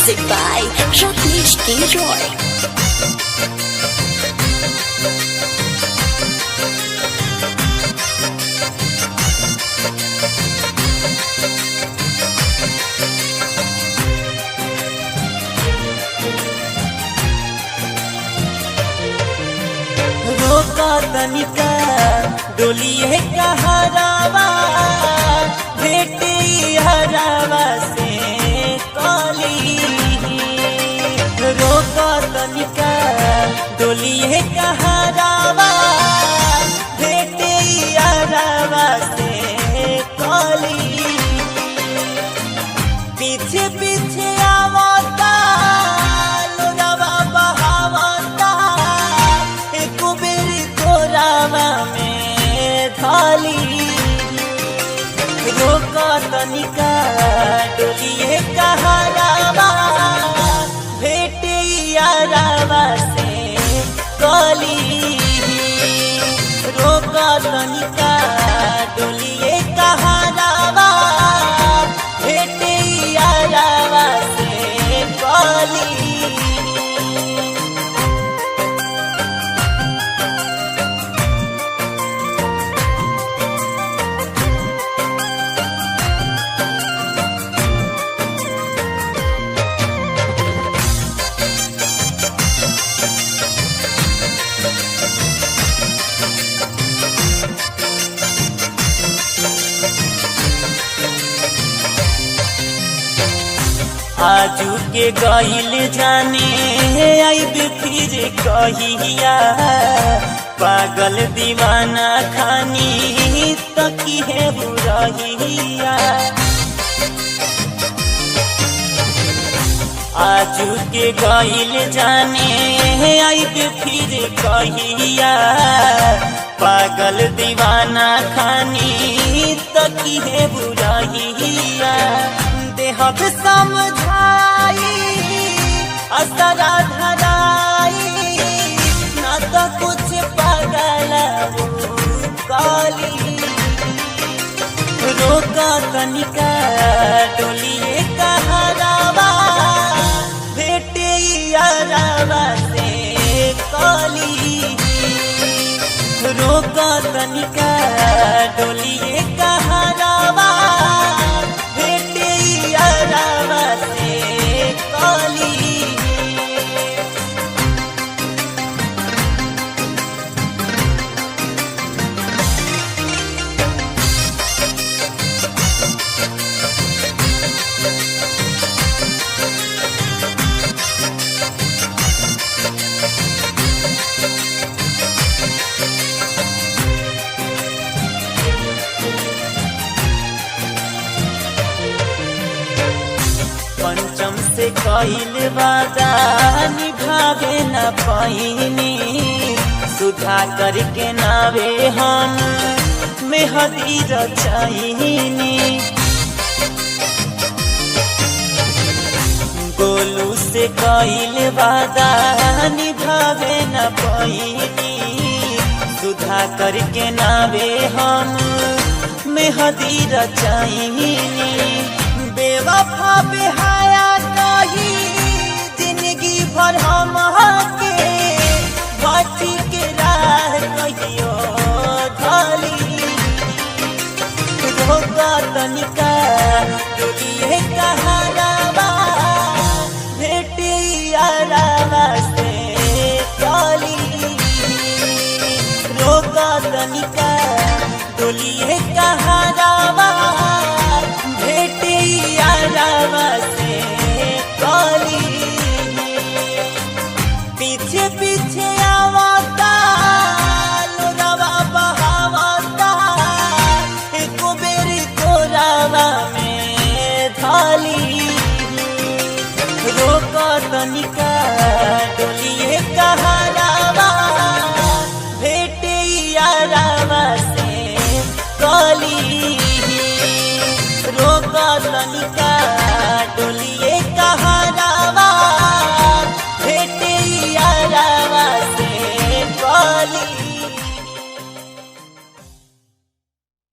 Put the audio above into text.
Music by Rajneesh K. Roy. रोका तनिका डोलिए कहरावा बेटे हरावा से कली। रोका तनिका डोलिए कहरावा बेटे हरावा से कली। पीछे पीछे आवता लोरावा बहावता एक बेरी तोरावा में थाली। रोका तनिका डोलिए कहरावा भेटे यारावा से कली। रोका तनिका डोलिए कहरावा भेटे यारावा से कली। आजू के गईल जाने आइब फिर कहिया पागल दीवाना खानी तकी है बुराहिया। आजू के गईल जाने आइब फिर कहिया पागल दीवाना खानी तकी है बुराहिया। देहब समझाई असरा धराई ना तो कुछ पागल काली। रोका तनिका डोलिए कहरावा भेटे यारावा से काली। रोका तनिका डोलिए कहरावा भेटे यारावा से काली। पंचम से कईल वादा निभावे न पाइनी सुधा करके नावे हम मेहदी रचाइनी। गोलू से कईल वादा निभावे न पाइनी सुधा करके नावे हम मेहदी रचाइनी। बेवफा बेहाया कही जिंदगी भर हम के बाटी के राह कहियो ढाली। रोका तनिका डोलिए कहरावा भेटे यारावा से काली। रोका तनिका डोलिए कहरावा